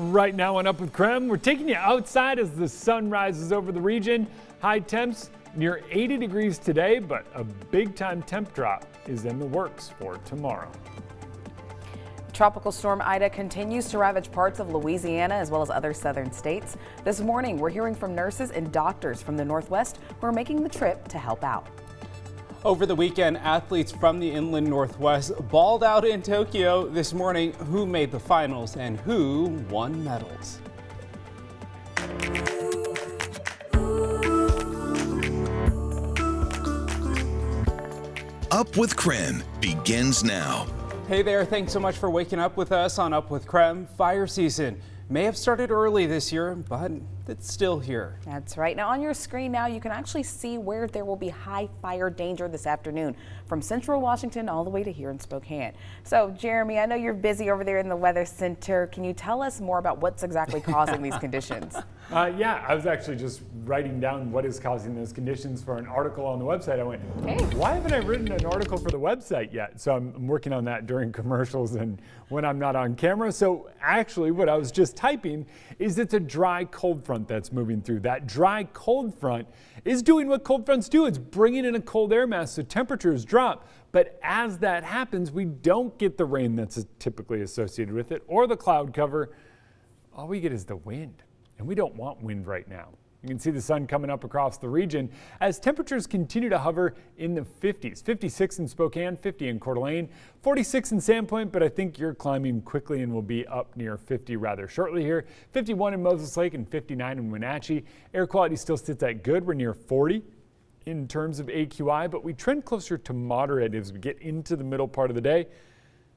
Right now on Up with KREM, we're taking you outside as the sun rises over the region. High temps near 80 degrees today, but a big time temp drop is in the works for tomorrow. Tropical storm Ida continues to ravage parts of Louisiana as well as other southern states. This morning, we're hearing from nurses and doctors from the Northwest who are making the trip to help out. Over the weekend, athletes from the inland Northwest balled out in Tokyo this morning. Who made the finals and who won medals? Up with KREM begins now. Hey there, thanks so much for waking up with us on Up with KREM. Fire season may have started early this year, but it's still here. That's right. Now on your screen now, you can actually see where there will be high fire danger this afternoon from central Washington all the way to here in Spokane. So Jeremy, I know you're busy over there in the Weather Center. Can you tell us more about what's exactly causing these conditions? Yeah, I was actually just writing down what is causing those conditions for an article on the website. I went, hey, why haven't I written an article for the website yet? So I'm working on that during commercials and when I'm not on camera. So actually what I was just typing is it's a dry cold front that's moving through. That dry cold front is doing what cold fronts do. It's bringing in a cold air mass, so temperatures drop. But as that happens, we don't get the rain that's typically associated with it or the cloud cover. All we get is the wind. And we don't want wind right now. You can see the sun coming up across the region as temperatures continue to hover in the 50s. 56 in Spokane, 50 in Coeur d'Alene, 46 in Sandpoint, but I think you're climbing quickly and will be up near 50 rather shortly here. 51 in Moses Lake and 59 in Wenatchee. Air quality still sits at good. We're near 40 in terms of AQI, but we trend closer to moderate as we get into the middle part of the day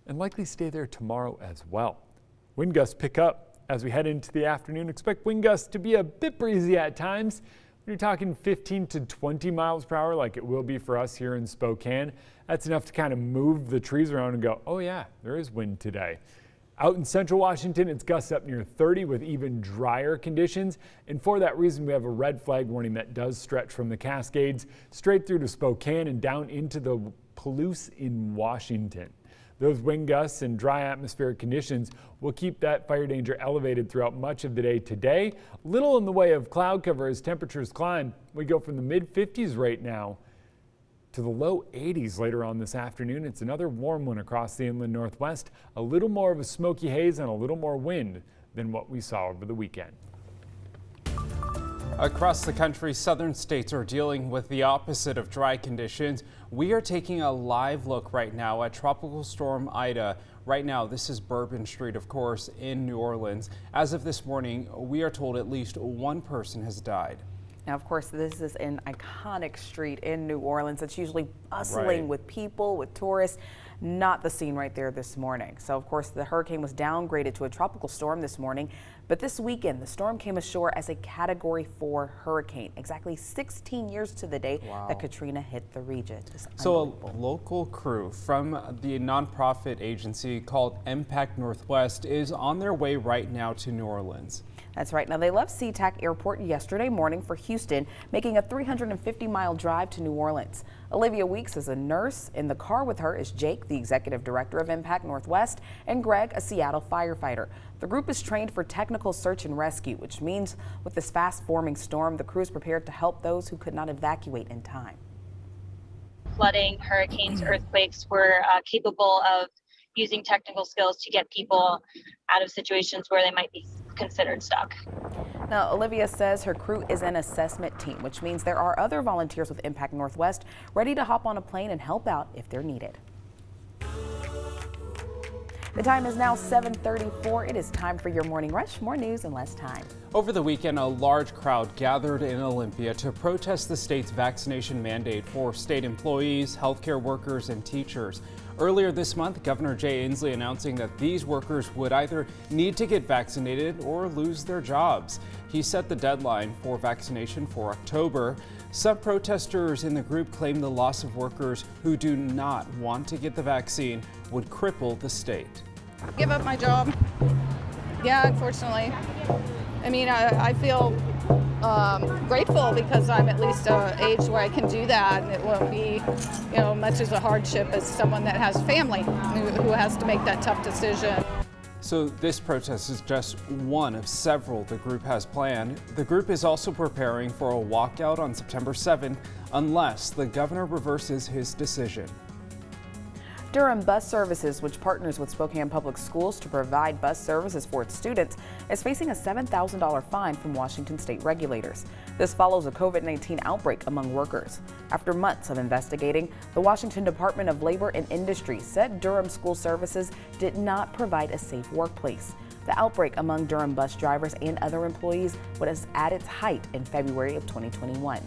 and likely stay there tomorrow as well. Wind gusts pick up as we head into the afternoon. Expect wind gusts to be a bit breezy at times. You're talking 15 to 20 miles per hour like it will be for us here in Spokane. That's enough to kind of move the trees around and go, oh yeah, there is wind today. Out in central Washington, it's gusts up near 30 with even drier conditions. And for that reason, we have a red flag warning that does stretch from the Cascades straight through to Spokane and down into the Palouse in Washington. Those wind gusts and dry atmospheric conditions will keep that fire danger elevated throughout much of the day today. Little in the way of cloud cover as temperatures climb. We go from the mid-50s right now to the low 80s later on this afternoon. It's another warm one across the inland Northwest. A little more of a smoky haze and a little more wind than what we saw over the weekend. Across the country, southern states are dealing with the opposite of dry conditions. We are taking a live look right now at Tropical Storm Ida. Right now, this is Bourbon Street, of course, in New Orleans. As of this morning, we are told at least one person has died. Now, of course, this is an iconic street in New Orleans. It's usually bustling with people, with tourists. Not the scene right there this morning. So, of course, the hurricane was downgraded to a tropical storm this morning. But this weekend, the storm came ashore as a Category 4 hurricane. Exactly 16 years to the day that Katrina hit the region. So a local crew from the nonprofit agency called Impact Northwest is on their way right now to New Orleans. That's right. Now, they left SeaTac Airport yesterday morning for Houston, making a 350-mile drive to New Orleans. Olivia Weeks is a nurse. In the car with her is Jake, the executive director of Impact Northwest, and Greg, a Seattle firefighter. The group is trained for technical search and rescue, which means with this fast-forming storm, the crew is prepared to help those who could not evacuate in time. Flooding, hurricanes, earthquakes, we're capable of using technical skills to get people out of situations where they might be considered stuck. Now, Olivia says her crew is an assessment team, which means there are other volunteers with Impact Northwest ready to hop on a plane and help out if they're needed. The time is now 7:34. It is time for your morning rush. More news in less time. Over the weekend, a large crowd gathered in Olympia to protest the state's vaccination mandate for state employees, healthcare workers, and teachers. Earlier this month, Governor Jay Inslee announcing that these workers would either need to get vaccinated or lose their jobs. He set the deadline for vaccination for October. Some protesters in the group claim the loss of workers who do not want to get the vaccine would cripple the state. Give up my job. Yeah, unfortunately. I mean, I feel grateful because I'm at least age where I can do that, and it won't be, much as a hardship as someone that has family who has to make that tough decision. So this protest is just one of several the group has planned. The group is also preparing for a walkout on September 7th unless the governor reverses his decision. Durham Bus Services, which partners with Spokane Public Schools to provide bus services for its students, is facing a $7,000 fine from Washington state regulators. This follows a COVID-19 outbreak among workers. After months of investigating, the Washington Department of Labor and Industry said Durham School Services did not provide a safe workplace. The outbreak among Durham bus drivers and other employees was at its height in February of 2021.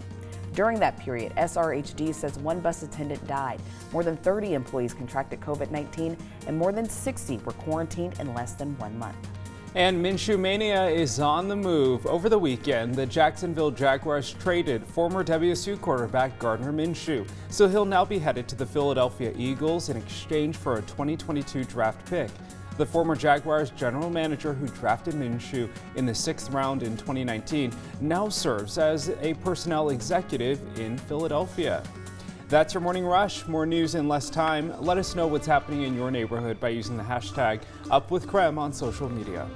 During that period, SRHD says one bus attendant died, more than 30 employees contracted COVID-19, and more than 60 were quarantined in less than 1 month. And Minshew Mania is on the move. Over the weekend, the Jacksonville Jaguars traded former WSU quarterback Gardner Minshew, so he'll now be headed to the Philadelphia Eagles in exchange for a 2022 draft pick. The former Jaguars general manager who drafted Minshew in the 6th round in 2019 now serves as a personnel executive in Philadelphia. That's your Morning Rush. More news in less time. Let us know what's happening in your neighborhood by using the hashtag #UpWithKREM on social media.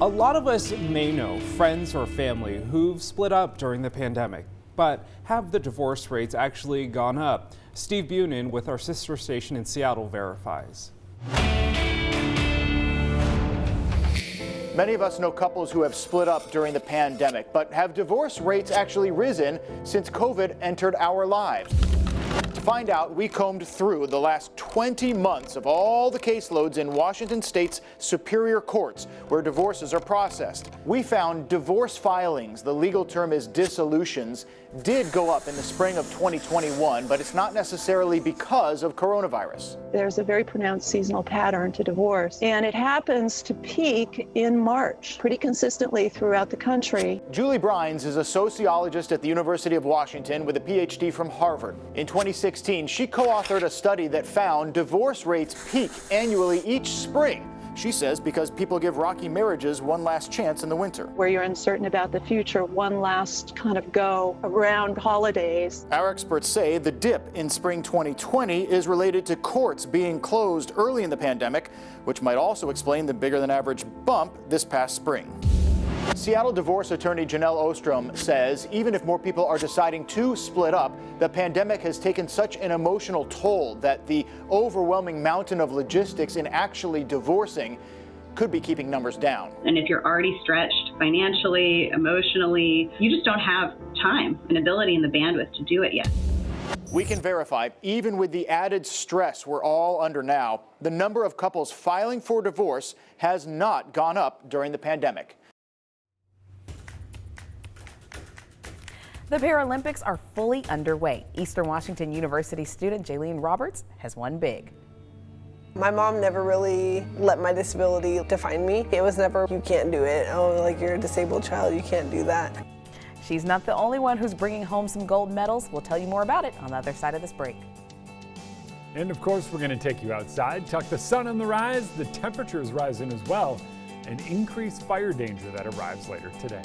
A lot of us may know friends or family who've split up during the pandemic, but have the divorce rates actually gone up? Steve Bunin with our sister station in Seattle verifies. Many of us know couples who have split up during the pandemic, but have divorce rates actually risen since COVID entered our lives? To find out, we combed through the last 20 months of all the caseloads in Washington state's superior courts where divorces are processed. We found divorce filings, the legal term is dissolutions, did go up in the spring of 2021, but it's not necessarily because of coronavirus. There's a very pronounced seasonal pattern to divorce, and it happens to peak in March pretty consistently throughout the country. Julie Brines is a sociologist at the University of Washington with a PhD from Harvard. In 2016, she co-authored a study that found divorce rates peak annually each spring. She says because people give rocky marriages one last chance in the winter. Where you're uncertain about the future, one last kind of go around holidays. Our experts say the dip in spring 2020 is related to courts being closed early in the pandemic, which might also explain the bigger than average bump this past spring. Seattle divorce attorney Janelle Ostrom says even if more people are deciding to split up, the pandemic has taken such an emotional toll that the overwhelming mountain of logistics in actually divorcing could be keeping numbers down. And if you're already stretched financially, emotionally, you just don't have time and ability and the bandwidth to do it yet. We can verify, even with the added stress we're all under now, the number of couples filing for divorce has not gone up during the pandemic. The Paralympics are fully underway. Eastern Washington University student Jaylene Roberts has won big. My mom never really let my disability define me. It was never, you can't do it. Oh, like you're a disabled child, you can't do that. She's not the only one who's bringing home some gold medals. We'll tell you more about it on the other side of this break. And of course, we're going to take you outside, tuck the sun on the rise, the temperature is rising as well, and increased fire danger that arrives later today.